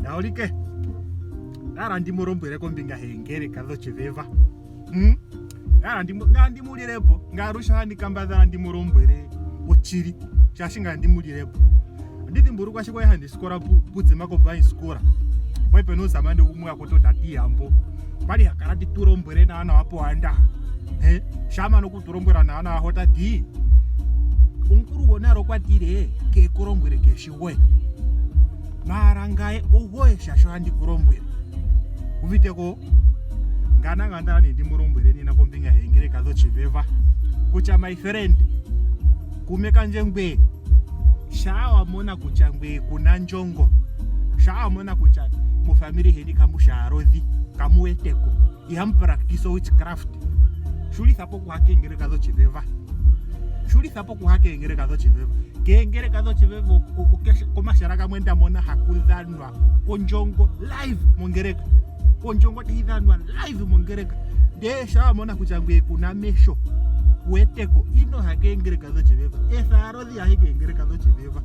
Naolike. Dara ndimurombere kombinga eengeleka dhoshiveva. Dara ndimulirepo. Ngarusha handikambadhara ndimurombere ochiri. Shashinga ndimulirepo. Nditi mburu kwashiko yahandisikora budze makobai skora. Wepe no samande umwe kutotati hambo. Pali hakarati turombere na ana wapo anda. Shama no kuturombera na ana hota di. Unkuru wonaro kwatire ke kurombere ke shiwe. Marangae ohoe shasho handi kurombere. Uviteko ngana ngandara ndi murombere nina kombinga eengeleka dhoshiveva. Kucha my friend. Kumeka njengwe. Shawa mona kuchangwe kuna njongo. Shawa mona kucha mu family hedi kamusharodhi kamueteko. Iham practice witchcraft. Shuli thapo kuhake eengeleka dhoshiveva. Shuli thapo kuhake eengeleka dhoshiveva. Ke eengeleka dhoshiveva komashara mwenda mona hakudhanwa konjongo live mongereka. Konjongo tidhanwa live mongereka. De shawa mona kuchangwe kuna mesho. Kueteko ino hake eengeleka dhoshiveva. Etharodhi hake eengeleka dhoshiveva.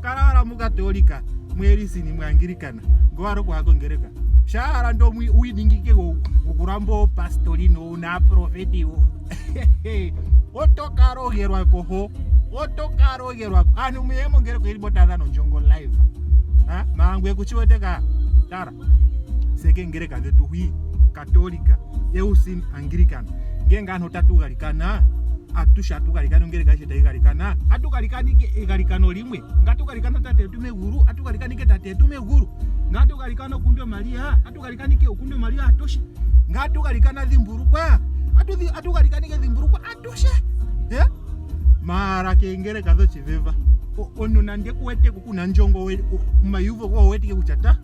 Karara mukatolika mwerisini mwangirikana ngwaro kwako ngereka. Shara ndo uidingike ukurambo pastorino na profetiwo. Otokarogerwa koho. Otokarogerwa. Anu muyemo ngereko ilibotadha no njongo live. Mangwe kuchiweteka. Tara. Seke ngereka zetu hui katolika. Eusin angirikana. Ngenga no tatugalikana. Atusha tugalikana ngereka shita igalikana. Atugalikanike igalikano limwe. Ngatugalikana tate tumeguru. Atugalikanike tate tumeguru. Ngatugalikana kundio Maria. Atugalikanike kundio Maria atoshe. Ngatugalikana dhimburukwa. Atugalikanike dhimburukwa atoshe. Mara ke eengeleka dhoshiveva. Ono nande kuwete kuna njongo mayuvo kwa wetike kuchata.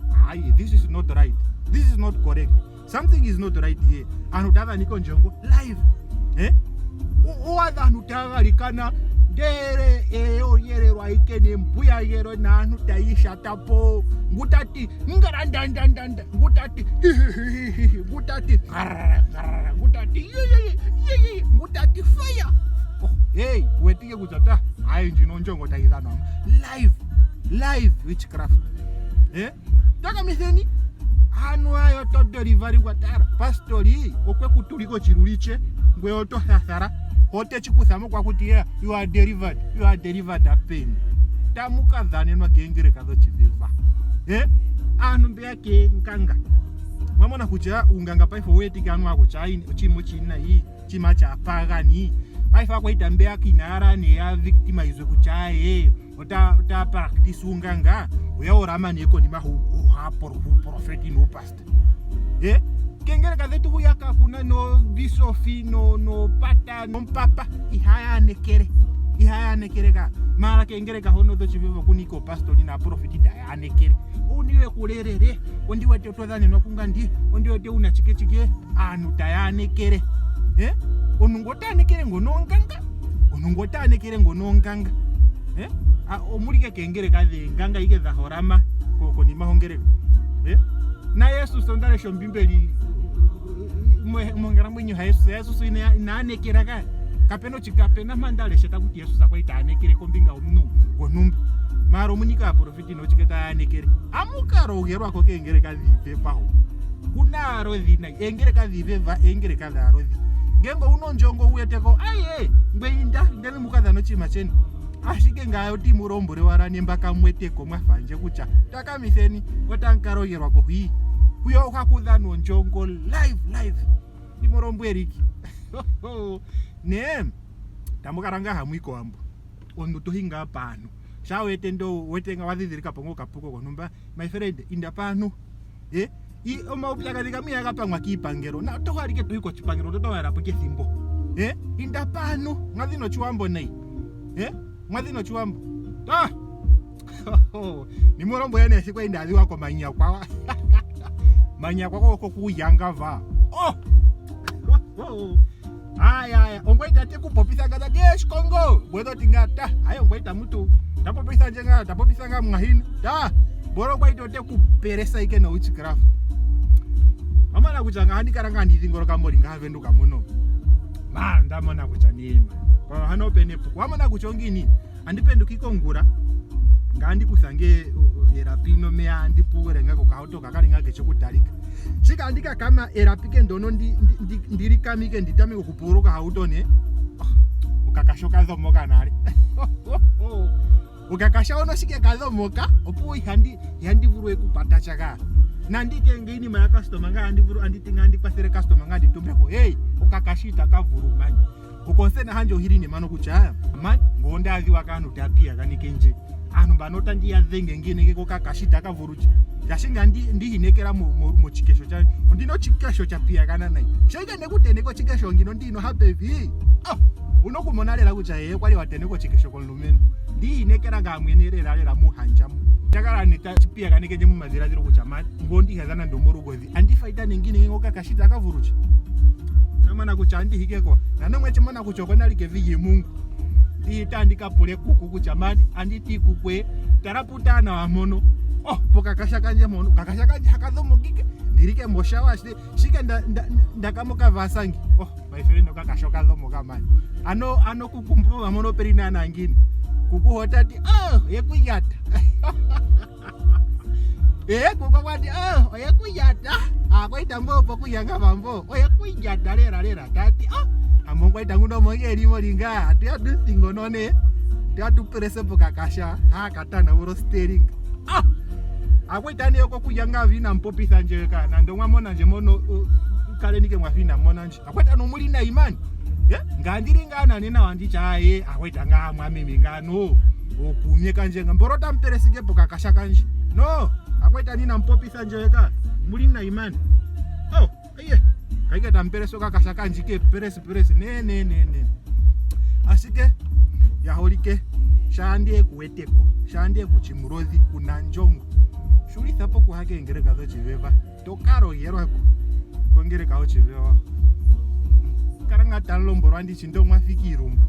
This is not right. This is not correct. Something is not right here. Anutava niko njongo live. Owadha anutagalikana dere oyererwa ikene mbuya yero na anutaisha tapo. Ngutati ngarandandandanda. Ngutati ngutati ngutati ngutati fire. Hey, wetike kuchata. Hayi njino njongo taidhana. Live witchcraft. Takamitheni hanu ayo to delivery kwatara pastori okwe kutuliko chiruliche ngwe oto thara hote chikuthamo kwa kuti you are delivered a pain. Tamuka dhanenwa keengeleka dhoshiveva. Anu mbeya ke nkanga mwamona kucha unganga paifo wetika anu ako chaini chimo china hii chima cha pagani paifa kwa itambeya kinara ne ya victimizwe kuchaye ota practice unganga uya orama neko ni mahu profeti no pastor. Kengeleka zetu huyaka kuna no bisofi no pata no papa ihaya nekere ka mara kengeleka hono dhoshiveva kuniko pastor ni na profeti daya nekere uniwe kurerere ondiwe totodhane nokungandi ondiwe te una chike anu daya nekere. Onungota nekere ngononganga. Omulike kengeleka the nganga ike za horama koko ni mahongereka. Na Yesu sondale shombimbeli mongera mwenyu Yesu ina nekera ka kapeno chikapena mandale sheta kuti Yesu sakwaita anekere kombinga omnu gonumba maro munyika profeti no chiketa anekere amukaro gerwa ko kengeleka dhiveva ho kunaro dhina engeleka dhiveva engeleka dharodhi ngengo uno njongo uyeteko ngweinda ndele mukadha no chima cheni ashike ngayo timurombore warane mbaka mweteko mwafanje kucha takamitheni otankarogerwa ko hii kuyo ukakudhano njongo live timurombweriki. Tamukaranga hamwiko ambo onu tohinga pano shawete ndo wetenga wadhirika pongo kapuko konumba my friend inda pano oma upyaga dikamia kapangwa kipangero na tohalike tuiko chipangero totowera poke thimbo inda pano ngadhino chuambo nei mwadhino chuambo ni murombo yene shikwa indazi wako manya kwa manya kwa ko kuyanga va aya ongwaita te kupopisa gada gesh Kongo bwedo tingata ayo ongwaita mtu tapopisa njenga tapopisa nga mwahina boro gwaito te kuperesa ike no witchcraft amana kuchanga handikaranga ndizingoro kamori ngavenduka muno ndamona kuchanima kwa hano penepo wamana kuchongini andipendukiko ngura ngandi kusange therapy ndino mea ndipure ngako kauto kakari ngake chokutarika chika ndika kama erapike ndono ndiri kamike nditame kupuruka hauto ne ukakashoka zomoka nari ukakasha onoshike kazomoka opo yandi vurwe kupata chaka nandike ngeini maya customer nga andivuru anditinga ndikwasere customer nga nditumbeko hey ukakashita kavuru mani ukonsena hanjo hiri ne mano kuchaya man ngondazi wakanu tapia kanike nje anu banota ndiyazenge ngine ngeko kakashita kavuruchi yashinga ndihinekera mu chikesho cha ndino chikesho cha pia kana nai shenge nekuteneko chikesho ngino ndino hapevi unokumonalera kucha yeye kwali wateneko chikesho kolumeni ndihinekera ngamwenerera lera muhanjamu takala neta chipia kanike je mumazira ziro kucha mani ngondi hazana ndomorugozi andifaita nengine ngeko kakashita kavuruchi namana kucha andihikeko nanomwe chimona kuchokona like viye Mungu ndiita ndikapule kuku kuchamani anditi kukwe taraputana wamono pokakasha kanje mono kakasha kanje hakazomogike ndirike mboshawa shike ndakamoka vasangi my friend kakashoka zomoka mani ano kukumbu wamono perina nangini kukuhotati yekuyata kukakwati yekuyata akwaita mbopo kuyanga mambo yekuyata lera tati amongo itanguno mongeri moringa atiadusingo none tiatuperese pokakasha katana uro steering akwaita niyoko kuyanga vina mpopisa njeka na ndo mwamona nje mono kale nike mwafina mona nje akwaita no mulina imani ngandiringana nena wandicha akwaita nga mwamimi ngano okumye kanje mborota mperesike pokakasha kanje no akwaita nina mpopisa njeka mulina imani kaike tampereso kakasha kanjike peresi ne asike yaholike shandie kuweteko shandie kuchimurozi kuna njongo shuri thapo kuhake engereka dhoshiveva tokaro yerwako kongereka dhoshiveva karanga talomborwa ndichindo mwafikirumbu